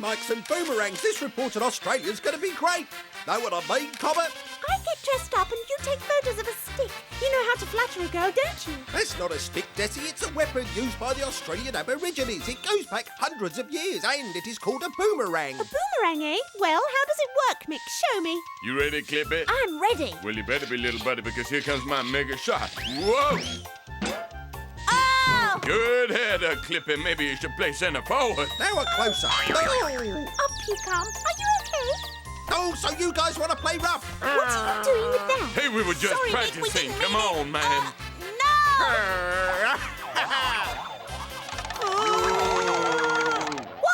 Mike some boomerangs. This report on Australia's going to be great. Know what I mean, Comet? I get dressed up and you take photos of a stick. You know how to flatter a girl, don't you? That's not a stick, Desi. It's a weapon used by the Australian Aborigines. It goes back hundreds of years and it is called a boomerang. A boomerang, eh? Well, how does it work, Mick? Show me. You ready to clip it? I'm ready. Well, you better be, little buddy, because here comes my mega shot. Whoa! Oh! Good header, Clippy. Maybe you should play centre forward. Now a close-up. Oh. Up you come. Are you okay? Oh, so you guys want to play rough? What are you doing with that? Hey, we were just Sorry, Mick, we practicing. didn't Come mean it. on, man. No!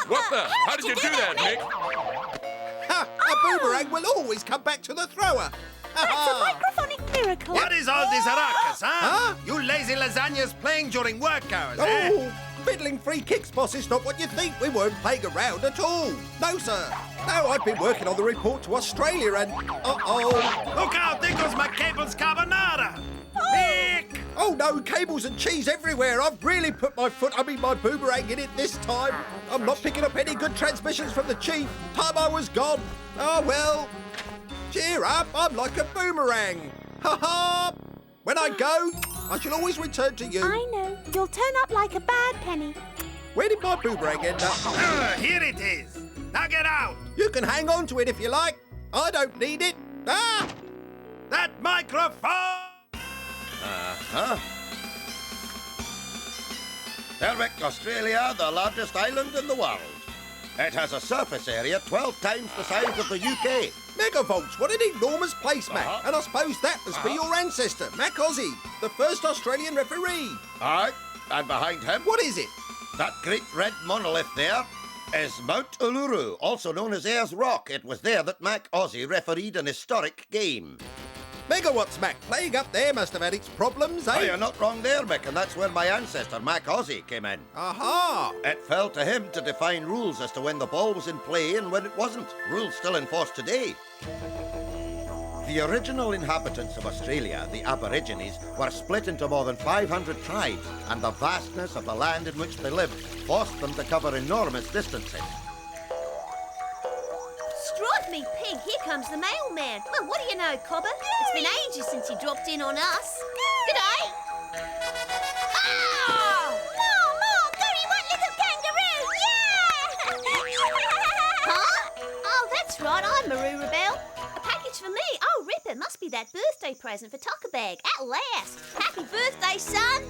What the? How did you do that, Mick? Ha! A boomerang will always come back to the thrower. That's a microphonic miracle. What is all this ruckus, huh? You lazy lasagnas playing during work hours, eh? Oh, fiddling free kicks, boss, is not what you think. We weren't playing around at all. No, sir. No, I've been working on the report to Australia and... Uh-oh. Look out, there goes my cables carbonara! Nick! Oh, no, cables and cheese everywhere. I've really put my boomerang in it this time. I'm not picking up any good transmissions from the chief. Time I was gone. Oh, well. Cheer up, I'm like a boomerang. Ha-ha! When I go, I shall always return to you. I know. You'll turn up like a bad penny. Where did my boomerang end up? Here it is. Now get out. You can hang on to it if you like. I don't need it. Ah! That microphone! Berwick, Australia, the largest island in the world. It has a surface area 12 times the size of the UK. Megavolts, what an enormous place, Mac. And I suppose that must be your ancestor, Mac Ozzy, the first Australian referee. Aye, and behind him, What is it? that great red monolith there is Mount Uluru, also known as Ayers Rock. It was there that Mac Ozzy refereed an historic game. Megawatts, Mac. Playing up there must have had its problems, eh? Oh, you're not wrong there, Mick, and that's where my ancestor, Mac Ozzy, came in. Aha! It fell to him to define rules as to when the ball was in play and when it wasn't. Rules still in force today. The original inhabitants of Australia, the Aborigines, were split into more than 500 tribes, and the vastness of the land in which they lived forced them to cover enormous distances. Strike me pink, here comes the mailman. Well, what do you know, Cobber? It's been ages since he dropped in on us. G'day! Oh! More, Gary, one little kangaroo! Yeah! Huh? Oh, that's right, I'm Maru Rebel. A package for me. Oh, rip, it must be that birthday present for Tuckerbag. At last. Happy birthday, son.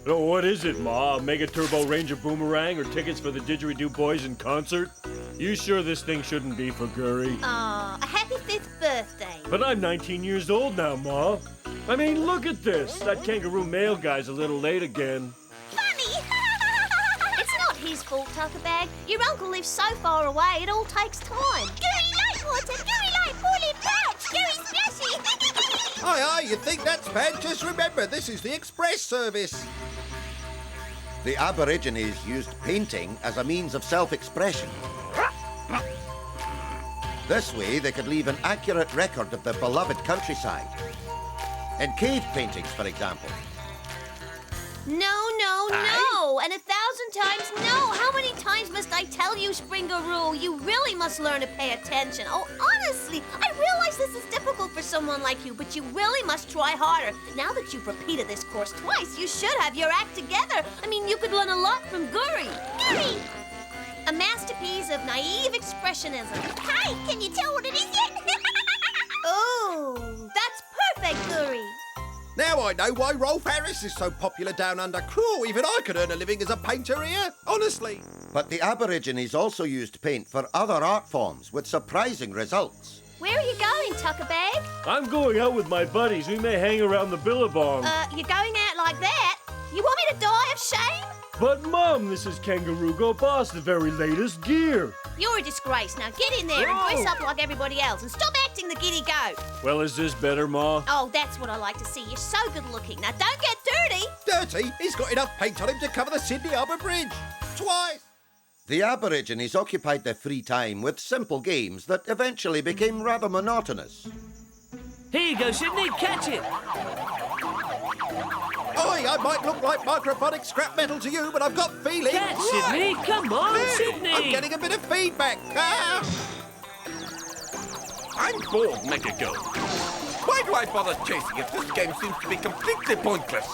Oh, what is it, Ma? A Mega Turbo Ranger boomerang or tickets for the Didgeridoo Boys in concert? You sure this thing shouldn't be for Gurry? Oh, a happy 5th birthday. But I'm 19 years old now, Ma. I mean, look at this. That kangaroo male guy's a little late again. Funny! It's not his fault, Tuckerbag. Your uncle lives so far away, it all takes time. Gary Lightwater! Gary Light! Poorly patch! Gary Splashy! Aye, aye, you think that's bad? Just remember, this is the express service. The Aborigines used painting as a means of self-expression. This way, they could leave an accurate record of their beloved countryside. In cave paintings, for example. No, and 1,000 times no. How many times must I tell you, Springaroo? You really must learn to pay attention. Oh, honestly, I realize this is difficult for someone like you, but you really must try harder. Now that you've repeated this course twice, you should have your act together. I mean, you could learn a lot from Gurry. Gurry! A masterpiece of naive expressionism. Hey, can you tell what it is yet? Oh, that's perfect, Gurry. Now I know why Rolf Harris is so popular down under. Cruel, even I could earn a living as a painter here, honestly. But the Aborigines also used paint for other art forms with surprising results. Where are you going, Tuckerbag? I'm going out with my buddies. We may hang around the Billabong. You're going out like that? You want me to die of shame? But, Mom, this is Kangaroo Go Boss, the very latest gear. You're a disgrace. Now get in there and dress up like everybody else and stop acting the giddy goat. Well, is this better, Ma? Oh, that's what I like to see. You're so good looking. Now don't get dirty. Dirty? He's got enough paint on him to cover the Sydney Harbour Bridge. Twice. The Aborigines occupied their free time with simple games that eventually became rather monotonous. Here you go, Sydney. Catch it. Oi, I might look like microphonic scrap metal to you, but I've got feelings. Catch, Sydney! Come on, Sydney! I'm getting a bit of feedback. Ah! I'm bored, Mega Girl. Why do I bother chasing if this game seems to be completely pointless?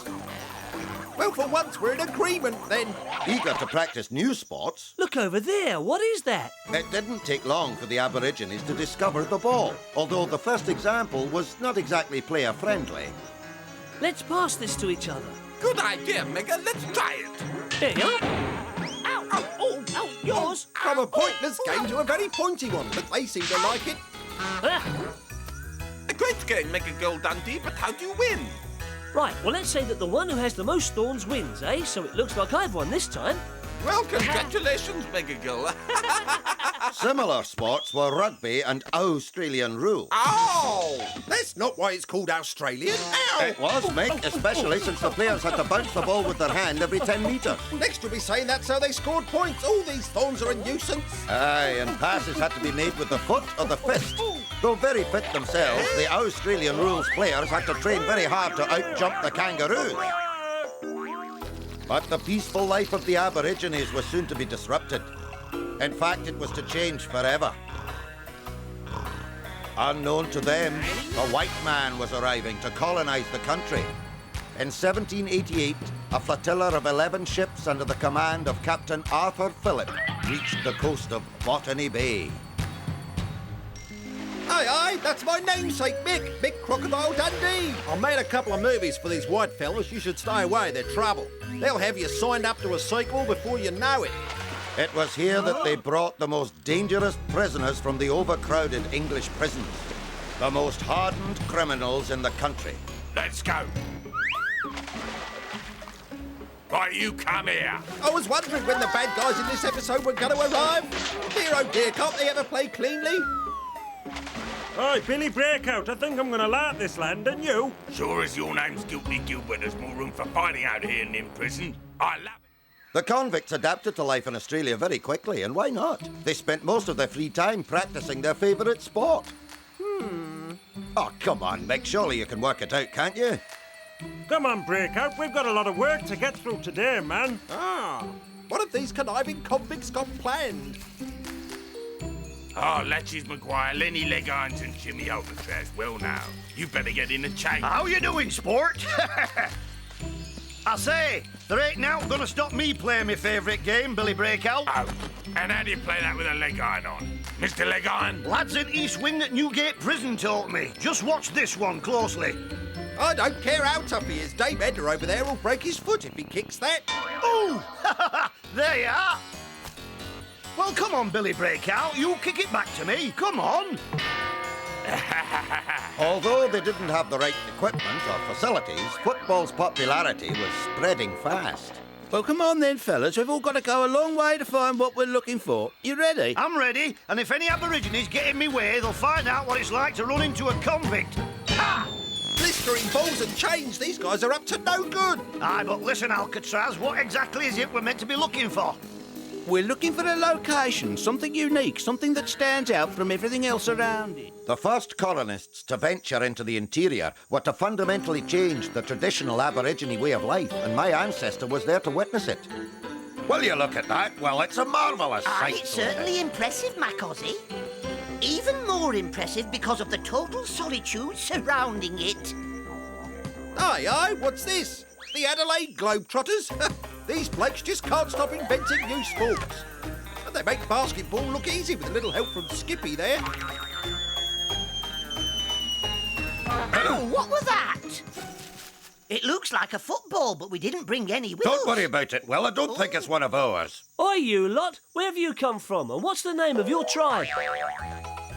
Well, for once, we're in agreement, then. Eager to practice new sports, Look over there. What is that? it didn't take long for the Aborigines to discover the ball, although the first example was not exactly player-friendly. Let's pass this to each other. Good idea, Mega. Let's try it. There you are. Ow! Oh, yours! From a pointless game to a very pointy one, but they seem to like it. Ah. A great game, Mega Girl Dundee, but how do you win? Right, well, let's say that the one who has the most thorns wins, eh? So it looks like I've won this time. Well, congratulations, Mega Girl. Similar sports were rugby and Australian rules. Ow! That's not why it's called Australian. Ow! It was, Mick, especially since the players had to bounce the ball with their hand every 10 metres. Next you'll be saying that's how they scored points. All these thorns are a nuisance. Aye, and passes had to be made with the foot or the fist. Though very fit themselves, the Australian rules players had to train very hard to out-jump the kangaroos. But the peaceful life of the Aborigines was soon to be disrupted. In fact, it was to change forever. Unknown to them, a white man was arriving to colonize the country. In 1788, a flotilla of 11 ships under the command of Captain Arthur Phillip reached the coast of Botany Bay. Aye, aye, that's my namesake, Mick Crocodile Dundee. I made a couple of movies for these white fellas. You should stay away, they're trouble. They'll have you signed up to a sequel before you know it. It was here that they brought the most dangerous prisoners from the overcrowded English prisons. The most hardened criminals in the country. Let's go. Right, you come here. I was wondering when the bad guys in this episode were going to arrive. Dear, oh dear, can't they ever play cleanly? Hi, Billy Breakout. I think I'm going to like this land, and you? Sure as your name's Guilty Gilbert, there's more room for fighting out here than in prison. I love it. The convicts adapted to life in Australia very quickly, and why not? They spent most of their free time practicing their favourite sport. Oh, come on, Mick. Surely you can work it out, can't you? Come on, Breakout. We've got a lot of work to get through today, man. Ah, what have these conniving convicts got planned? Oh, Latches, Maguire, Lenny, Leg-Irons and Jimmy Alcatraz. Well now, you better get in the chain. How you doing, sport? I say, there ain't now gonna stop me playing my favourite game, Billy Breakout. Oh, and how do you play that with a leg-iron on? Mr. Leg-Iron? Lads in East Wing at Newgate Prison taught me. Just watch this one closely. I don't care how tough he is. Dame Edna over there will break his foot if he kicks that. Ooh! There you are. Well, come on, Billy Breakout. You kick it back to me. Come on. Although they didn't have the right equipment or facilities, football's popularity was spreading fast. Well, come on then, fellas. We've all got to go a long way to find what we're looking for. You ready? I'm ready, and if any Aborigines get in me way, they'll find out what it's like to run into a convict. Ha! Blistering balls and chains. These guys are up to no good. Aye, but listen, Alcatraz, what exactly is it we're meant to be looking for? We're looking for a location, something unique, something that stands out from everything else around it. The first colonists to venture into the interior were to fundamentally change the traditional Aborigine way of life, and my ancestor was there to witness it. Will you look at that? Well, it's a marvellous sight. It's certainly impressive, Macozzy. Even more impressive because of the total solitude surrounding it. Aye, aye, what's this? The Adelaide Globetrotters? These blokes just can't stop inventing new sports. And they make basketball look easy with a little help from Skippy there. Oh, what was that? It looks like a football, but we didn't bring any with us. Don't worry about it, Will. I don't think it's one of ours. Oi, you lot. Where have you come from, and what's the name of your tribe?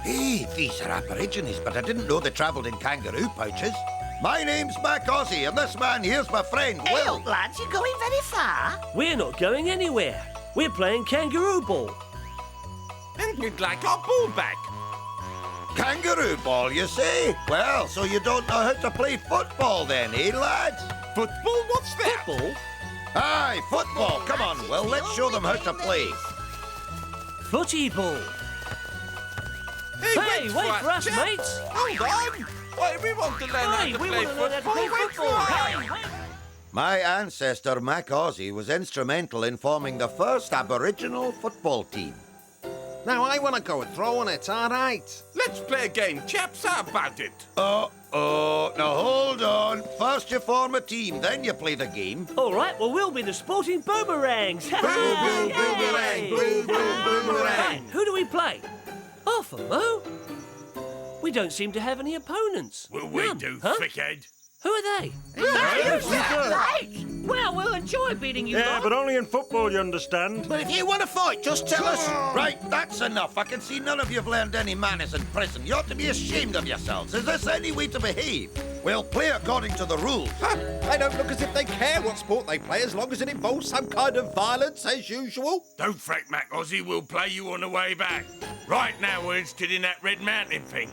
Hey, these are Aborigines, but I didn't know they travelled in kangaroo pouches. My name's Macozzy, and this man here's my friend, Hey, Will. up, lads, you're going very far. We're not going anywhere. We're playing kangaroo ball. And we'd like our ball back. Kangaroo ball, you say? Well, so you don't know how to play football then, eh, lads? Football? What's that? Ball? Aye, football. Come on, Will, let's show them how to play. Footy ball. Hey, wait for us, Chap. mates. Hold on. Why, we want to learn how Hey, to we play want to learn how to play Wait for football. us. Hey, wait. My ancestor, Mac Ozzie, was instrumental in forming the first Aboriginal football team. Now I want to go and throw in it, all right? Let's play a game, chaps. How about it? Now hold on. First you form a team, then you play the game. All right, well, we'll be the sporting boomerangs. Boom, boom, boomerang. Boom, boom, boomerang. Who do we play? Arthur, Mo? We don't seem to have any opponents. Will we None, do, huh? thickhead? Who are they? Well, we'll enjoy beating you Yeah, lot. but only in football, you understand. But if you want to fight, just tell us. Right, that's enough. I can see none of you've learned any manners in prison. You ought to be ashamed of yourselves. Is this any way to behave? We'll play according to the rules. Ha! They don't look as if they care what sport they play as long as it involves some kind of violence as usual. Don't fret, Mac Ozzie. We'll play you on the way back. Right now, we're interested in that red mountain thing.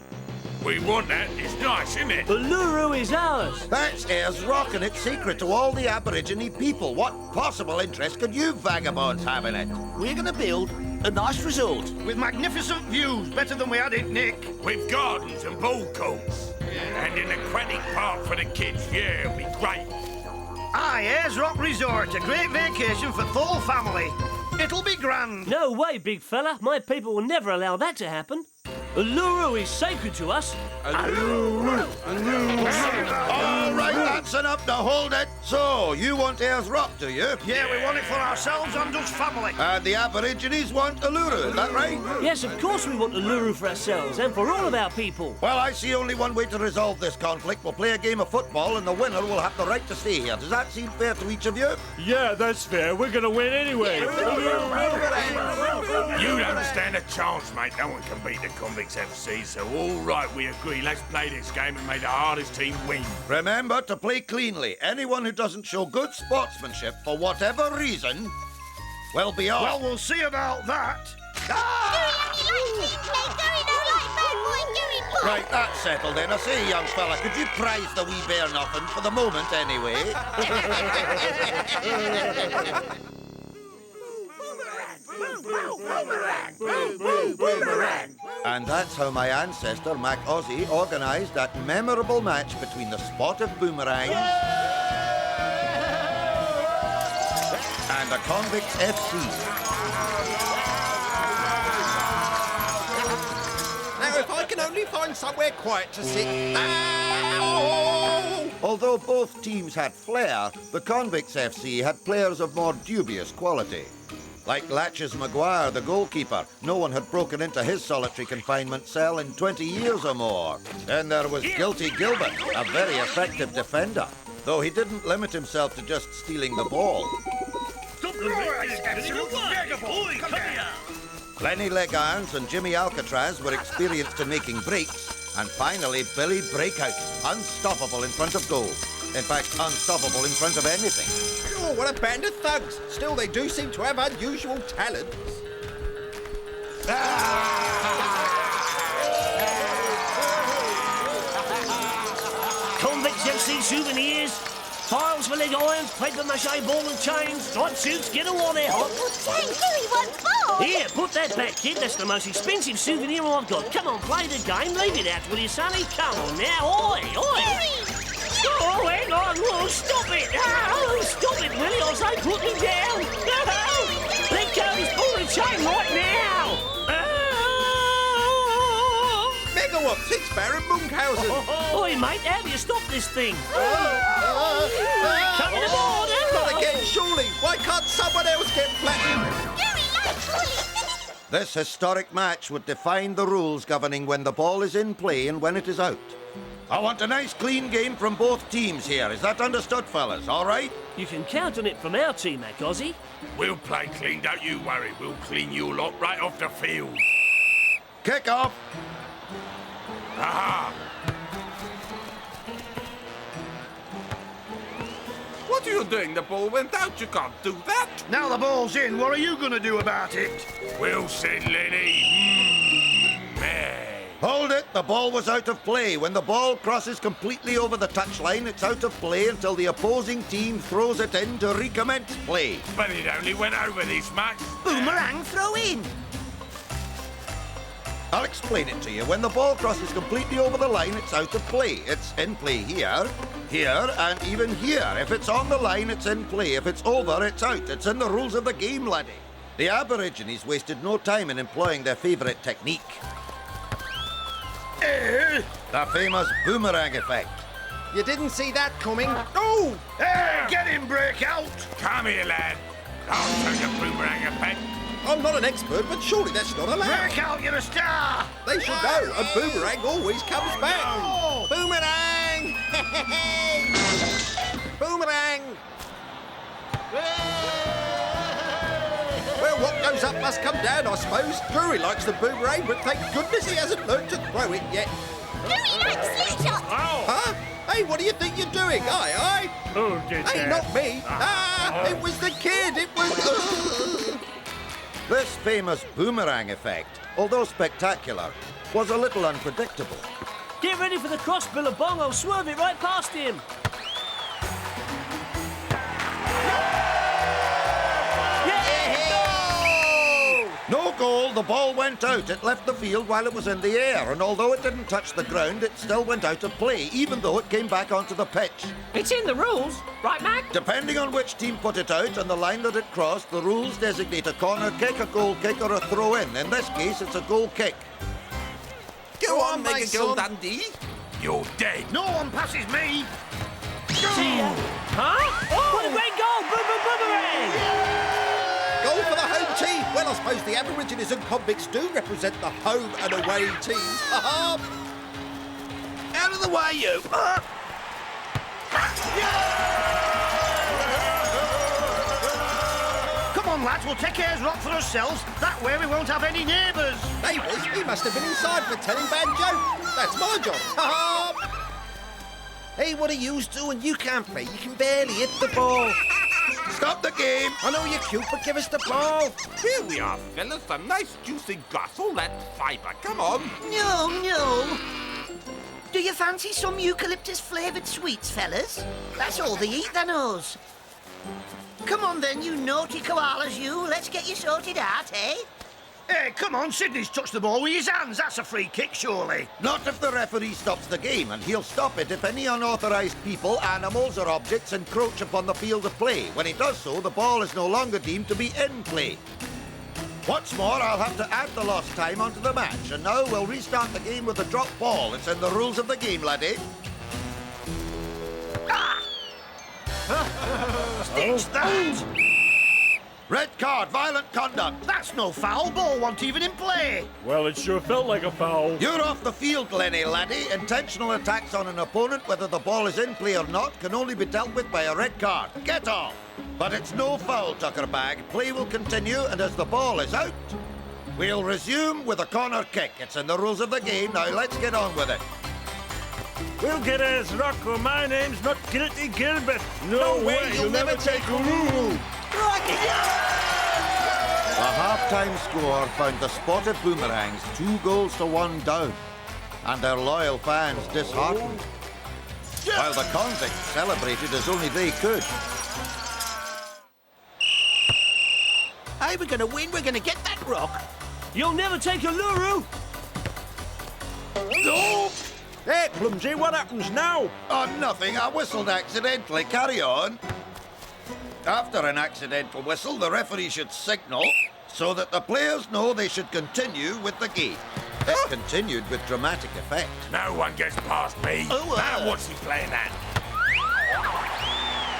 We want that. It's nice, isn't it? Uluru is ours. That's Ayers Rock, and it's secret to all the Aborigine people. What possible interest could you vagabonds have in it? We're going to build a nice resort. With magnificent views, better than we had it, Nick. With gardens and ball courts. And an aquatic park for the kids. Yeah, it'll be great. Aye, Ayers Rock Resort, a great vacation for the whole family. It'll be grand. No way, big fella. My people will never allow that to happen. Uluru is sacred to us. All right, that's enough. Now hold it. So, you want Ayers Rock, do you? Yeah, we want it for ourselves and us family. And the Aborigines want Uluru, is that right? Yes, of course we want Uluru for ourselves and for all of our people. Well, I see only one way to resolve this conflict. We'll play a game of football, and the winner will have the right to stay here. Does that seem fair to each of you? Yeah, that's fair. We're gonna win anyway. You don't stand a chance, mate. No one can beat the Convicts FC, so all right, we agree. Let's play this game and make the hardest team win. Remember to play cleanly. Anyone who doesn't show good sportsmanship for whatever reason will be off. Well, we'll see about that. Right, that's settled then. I say, young fella, could you prize the wee bear nothing for the moment anyway? And that's how my ancestor, Mac Ozzie, organised that memorable match between the spotted boomerangs and the Convicts FC. Now, if I can only find somewhere quiet to sit... Ow! Although both teams had flair, the Convicts FC had players of more dubious quality. Like Latches Maguire, the goalkeeper. No one had broken into his solitary confinement cell in 20 years or more. Then there was Guilty Gilbert, a very effective defender, though he didn't limit himself to just stealing the ball. Lenny Legans and Jimmy Alcatraz were experienced in making breaks. And finally, Billy Breakout, unstoppable in front of goal. In fact, unstoppable in front of anything. Oh, what a band of thugs. Still, they do seem to have unusual talents. Convicts FC souvenirs, files for leg irons, paper mache ball and chains, striped suits, get a one out. Thank you, he wants ball. Here, put that back, kid. That's the most expensive souvenir I've got. Come on, play the game. Leave it out, will you, Sonny? Come on now. Oi, oi. Oh, hang on. Oh, stop it. Oh, stop it, Willie. I say put me down. Oh, let go of his ball and chain right now. Oh. Megawatts, it's Baron Munchausen. Oi, mate, how do you stop this thing? Come on, Not again, surely. Why can't someone else get flattened? This historic match would define the rules governing when the ball is in play and when it is out. I want a nice clean game from both teams here. Is that understood, fellas? All right? You can count on it from our team, Mac Ozzie. We'll play clean, don't you worry. We'll clean you lot right off the field. Kick off. Aha! What are you doing? The ball went out. You can't do that. Now the ball's in, what are you going to do about it? We'll send Lenny. Hold it. The ball was out of play. When the ball crosses completely over the touchline, it's out of play until the opposing team throws it in to recommence play. But it only went over this much. Boomerang throw in. I'll explain it to you. When the ball crosses completely over the line, it's out of play. It's in play here. Here, and even here. If it's on the line, it's in play. If it's over, it's out. It's in the rules of the game, laddie. The Aborigines wasted no time in employing their favourite technique. The famous boomerang effect. You didn't see that coming. Oh! Hey, get him, Breakout! Come here, lad. I'll show you boomerang effect. I'm not an expert, but surely that's not allowed. Breakout, you're a star! They should know. A boomerang always comes back. no! Boomerang! Boomerang! Well, what goes up must come down, I suppose. Drury likes the boomerang, but thank goodness he hasn't learned to throw it yet. Louis likes slingshot. Huh? Hey, what do you think you're doing? Aye. Who did Hey, that? not me. It was the kid. It was... This famous boomerang effect, although spectacular, was a little unpredictable. Get ready for the crossbill of bong. I'll swerve it right past him. No goal, the ball went out. It left the field while it was in the air, and although it didn't touch the ground, it still went out of play, even though it came back onto the pitch. It's in the rules, right, Mac? Depending on which team put it out and the line that it crossed, the rules designate a corner kick, a goal kick, or a throw-in. In this case, it's a goal kick. Go on, my son. Dundee. You're dead. No one passes me! See ya. Huh? Oh, what a great goal! Boomerang! Goal for the home team. Well, I suppose the Aborigines and Convicts do represent the home and away teams. Out of the way, you! Come on, lads, we'll take Ayers Rock for ourselves. That way we won't have any neighbours. Neighbours, he must have been inside for telling bad jokes. That's my job. Hey, what are you doing? You can't play. You can barely hit the ball. Stop the game! I know you're cute, but give us the ball. Here we are, fellas. A nice juicy glass, all that fibre. Come on. No. Do you fancy some eucalyptus-flavoured sweets, fellas? That's all they eat, they knows. Come on then, you naughty koalas, you. Let's get you sorted out, eh? Hey, come on, Sydney's touched the ball with his hands. That's a free kick, surely. Not if the referee stops the game, and he'll stop it if any unauthorised people, animals or objects encroach upon the field of play. When he does so, the ball is no longer deemed to be in play. What's more, I'll have to add the lost time onto the match, and now we'll restart the game with a drop ball. It's in the rules of the game, laddie. Stitch that! Red card, violent conduct. That's no foul. Ball wasn't even in play. Well, it sure felt like a foul. You're off the field, Lenny, laddie. Intentional attacks on an opponent, whether the ball is in play or not, can only be dealt with by a red card. Get off! But it's no foul, Tuckerbag. Play will continue, and as the ball is out, we'll resume with a corner kick. It's in the rules of the game. Now let's get on with it. We'll get Ayers Rock, or my name's not Guilty Gilbert. No way, you'll never take Uluru. The half-time score found the spotted Boomerangs 2-1 down, and their loyal fans disheartened, while the Convicts celebrated as only they could. Hey, we're gonna win, we're gonna get that rock. You'll never take Uluru! No! Hey, Plumsy, what happens now? Oh, nothing. I whistled accidentally. Carry on. After an accidental whistle, the referee should signal so that the players know they should continue with the game. It continued with dramatic effect. No one gets past me. Now what's he playing at?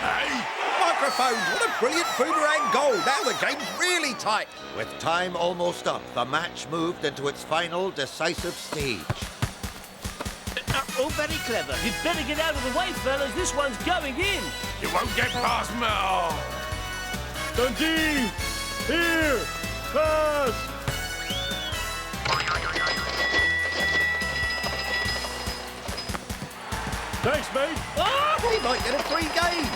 Hey! Microphones, what a brilliant boomerang goal. Now the game's really tight. With time almost up, the match moved into its final decisive stage. Oh, very clever. You'd better get out of the way, fellas. This one's going in. You won't get past me. Oh. Dundee! Here! Pass! Thanks, mate. Oh, he might get a free game.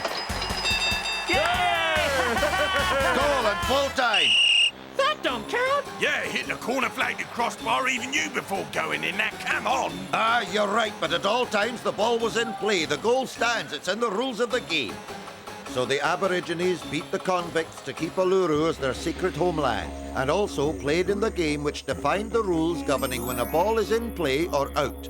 Goal and full time. That don't count. Yeah, hit the corner flag to crossbar even you before going in. Now, come on. Ah, you're right, but at all times the ball was in play. The goal stands. It's in the rules of the game. So the Aborigines beat the Convicts to keep Uluru as their secret homeland, and also played in the game which defined the rules governing when a ball is in play or out.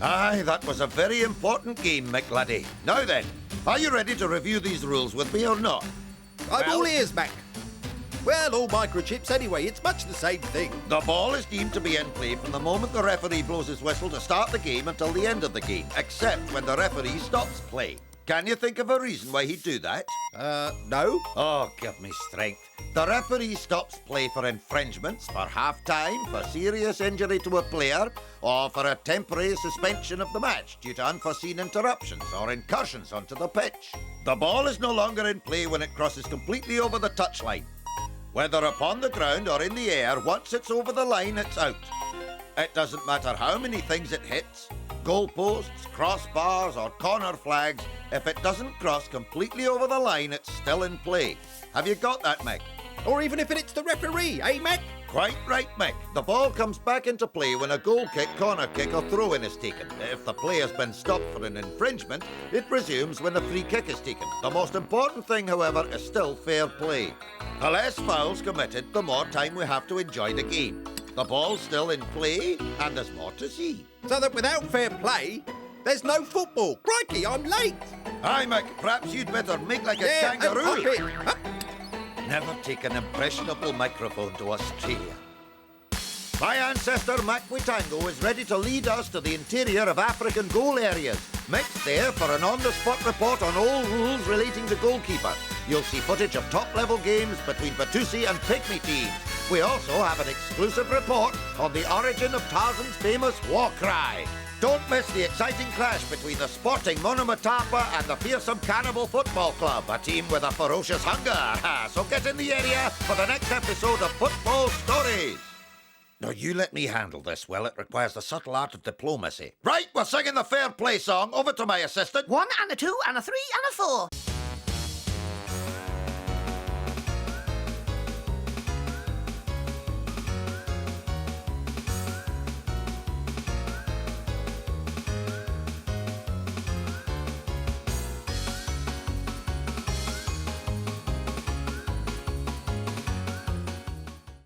Aye, that was a very important game, Mick laddie. Now then, are you ready to review these rules with me or not? I'm all ears, Mac. Well, all microchips anyway. It's much the same thing. The ball is deemed to be in play from the moment the referee blows his whistle to start the game until the end of the game, except when the referee stops play. Can you think of a reason why he'd do that? No. Oh, give me strength. The referee stops play for infringements, for half-time, for serious injury to a player, or for a temporary suspension of the match due to unforeseen interruptions or incursions onto the pitch. The ball is no longer in play when it crosses completely over the touchline. Whether upon the ground or in the air, once it's over the line, it's out. It doesn't matter how many things it hits, goalposts, crossbars or corner flags, if it doesn't cross completely over the line, it's still in play. Have you got that, Mick? Or even if it's the referee, eh, Mac? Quite right, Mick. The ball comes back into play when a goal kick, corner kick or throw-in is taken. If the play has been stopped for an infringement, it resumes when a free kick is taken. The most important thing, however, is still fair play. The less fouls committed, the more time we have to enjoy the game. The ball's still in play, and there's more to see. So that without fair play, there's no football. Crikey, I'm late. Aye, Mick, perhaps you'd better make like a Yeah, kangaroo. up it. Up. Never take an impressionable microphone to Australia. My ancestor Mac Witango is ready to lead us to the interior of African goal areas. Mick's there for an on-the-spot report on all rules relating to goalkeepers. You'll see footage of top-level games between Batusi and Pygmy teams. We also have an exclusive report on the origin of Tarzan's famous war cry. Don't miss the exciting clash between the sporting Monomatapa and the fearsome Cannibal Football Club, a team with a ferocious hunger. So get in the area for the next episode of Football Stories. Now, you let me handle this. Well, it requires the subtle art of diplomacy. Right, we're singing the fair play song. Over to my assistant. 1 and a 2 and a 3 and a 4.